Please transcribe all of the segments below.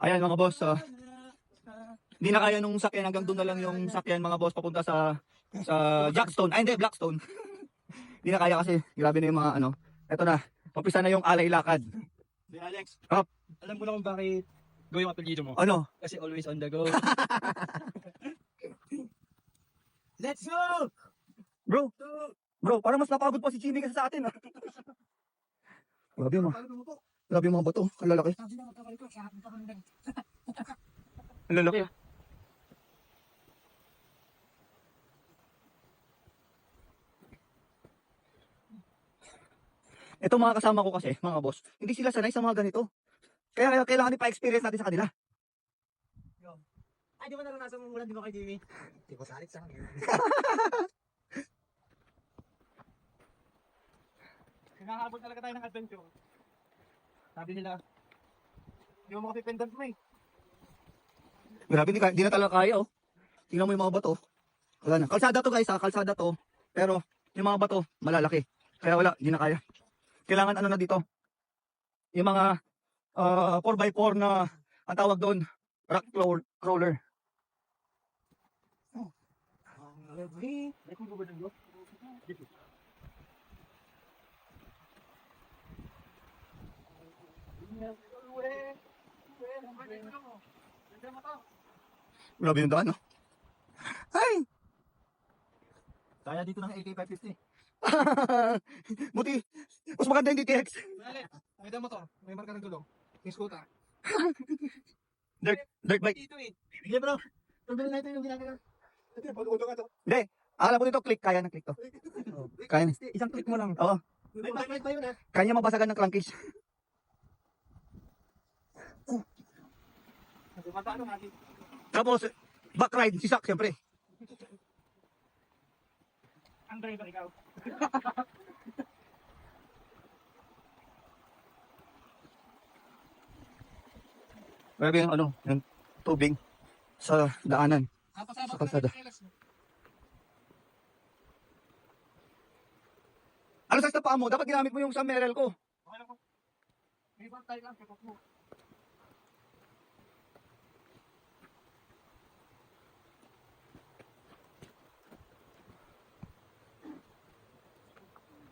Ayan mga boss, hindi na kaya nung sakyan, hanggang doon na lang yung sakyan mga boss papunta sa Jackstone. Ay hindi, Blackstone. Hindi na kaya kasi grabe na yung mga ano. Ito na, umpisa na yung alay lakad. Hey Alex, Up. alam ko na kung bakit go yung apelyido mo. Ano? Kasi always on the go. Let's go! Bro, parang mas napagod pa si Jimmy kasi sa atin. Grabe yung mga bato, ang lalaki. Ang lalaki ah. Ito mga kasama ko kasi, mga boss, hindi sila sanay sa mga ganito. Kaya kailangan ipa-experience natin sa kanila. Ay, di ba naranasan mo mula, di ba kay Jimmy? Di ba salit sa akin? Hinahabol talaga tayo ng adventure. Sabi nila, di mo makapipendant mo eh. Grabe, di na talaga kaya oh. Tingnan mo yung mga bato. Wala na. Kalsada to guys ha, kalsada to. Pero yung mga bato, malalaki. Kaya wala, di na kaya. Kailangan ano na dito. Yung mga 4x4 na ang tawag doon, rock crawler. Grabe yung daan no. Ay! Kaya dito ng AK550. Buti, mas maganda yung DTX. May damo to, may marka ng gulong. May scooter. Dirt bike. Dito eh. Hindi bro, pagbilin natin yung ginagawa. Ito, pag-uto ka to. Hindi, alam ko dito, kaya ng click to. Kaya na. Isang click mo lang. Oo, May backlight pa yun ah. kaya niya mabasagan ng crankcase. Matalo natin. Tapos, back ride, si Sak, siyempre. Ang driver ikaw. Grabe yung ano, yung tubig sa daanan. Sa kalsada. Ano sa paa mo? Dapat ginamit mo yung sa Merrell ko. Okay lang po. May ibang tayo lang, kapag mo.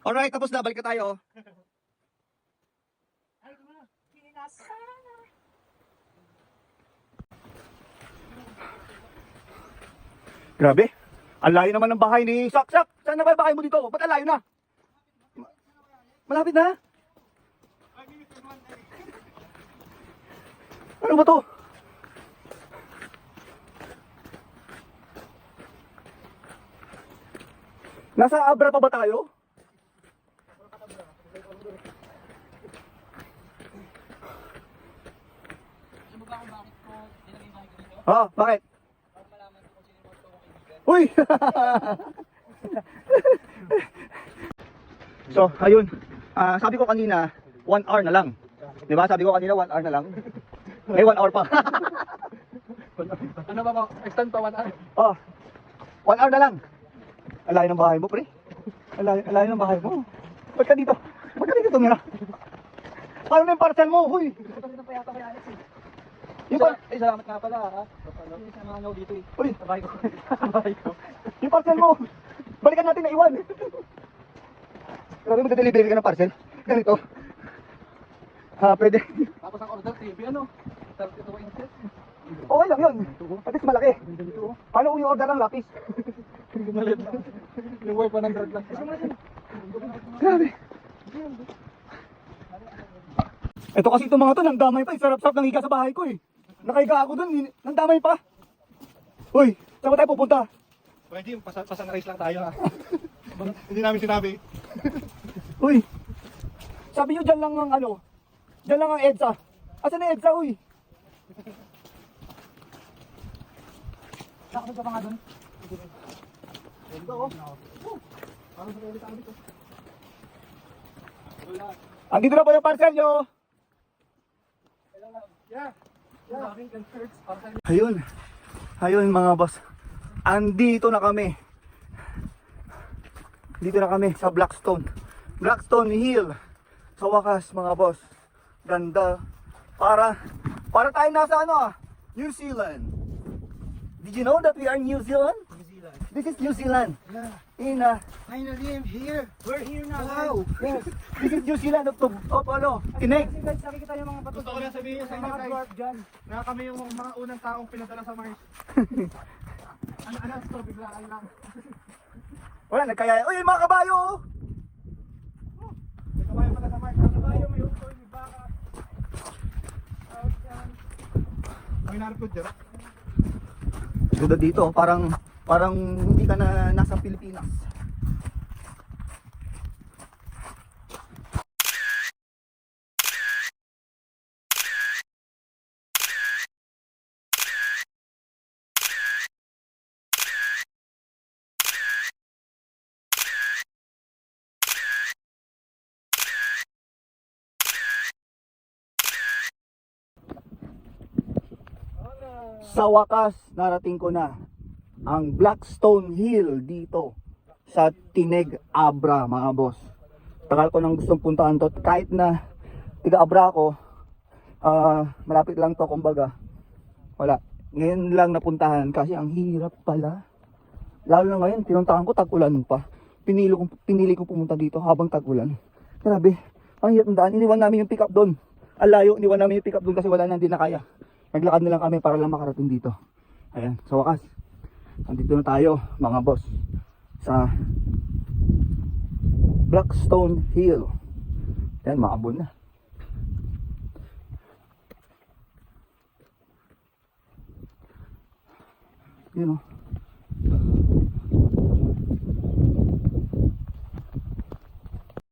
Alright, tapos na, balik na tayo. Ay, ito na. Pinasa. Grabe. Ang layo naman ng bahay ni Sak. Sak, saan na ba yung bahay mo dito? Ba't ang layo na? Malapit na? Ano ba to? Nasa Abra pa ba tayo? Alam mo ba kung bakit ko nilagay yung bahay ko dito? Oo, bakit? Para malaman ko kung sino yung mga kaibigan. Uy! So, ayun. Sabi ko kanina, 1 hour na lang. Di ba? Sabi ko kanina, 1 hour na lang. May 1 hour pa. Ano ba po? Extend pa 1 hour. Oh, 1 hour na lang. Ang layo ng bahay mo, pre. Ang layo ng bahay mo. Ba't ka dito? Ba't ka dito tumira? Paano na yung parcel mo? Huy! Ito pa yata kay Alex eh. Yung par Salamat nga pala ha. Hindi sa mga nyaw dito eh. Uy! Sabay ko. Sabay ko. Yung parcel mo! Balikan natin na iwan! Grabe mo delivery ka ng parcel? Ganito. Pwede. Tapos ang order TV ano? 32 inches. Okay lang yun. At least malaki. Paano kung yung order ng lapis? Yung worth 100 lang. Grabe. Ito kasi itong mga to, nangdamay pa. Sarap-sarap ng higa sa bahay ko eh. Nakahiga ako dun, nangdamay pa. Uy, saan ba tayo pupunta? Pwede, pasan-race lang tayo ha. Hindi namin sinabi. Uy, sabi nyo dyan lang ang ano, dyan lang ang EDSA. Asan na EDSA, uy? Nakasag ka pa nga dun? Ito oh. Parang sa kaya tayo dito. Andito na po yung parcel nyo. Yeah. Ayun. Ayun mga boss. Andito na kami. Dito na kami sa Blackstone. Blackstone Hill. Sa wakas mga boss. Ganda. Para Para tayo nasa ano New Zealand. Did you know that we are New Zealand? New Zealand. This is New Zealand. Yeah. In Finally, I'm here. We're here now. wow. Yes. This is New Zealand of Tineg. Kasi guys, nakikita yung mga bato. Gusto ko lang sabihin sa mga dwarf dyan. Na kami yung mga unang taong pinadala sa Mars. Ano, ito, biglaan lang. Wala nagkaya. Uy, mga kabayo. Oh. May kabayo pala sa Mars. May kabayo, may utoy, may baka. Tawag yan. May narkod dyan. Ganda dito, parang hindi ka na nasa Pilipinas. Sa wakas, narating ko na ang Blackstone Hill dito sa Tineg, Abra, mga boss. Tagal ko nang gustong puntahan to. Kahit na tiga Abra ako, malapit lang to, kumbaga. Wala. Ngayon lang napuntahan kasi ang hirap pala. Lalo na ngayon, pinuntahan ko, tag-ulan pa. Pinili ko pumunta dito habang tag-ulan. Grabe, ang hirap ng daan. Iniwan namin yung pick up doon. Alayo, iniwan namin yung pick up doon kasi wala nang hindi na kaya. Naglakad na lang kami para lang makarating dito. Ayan, sa wakas, nandito na tayo mga boss sa Blackstone Hill. Ayan, maabon na. Yun o.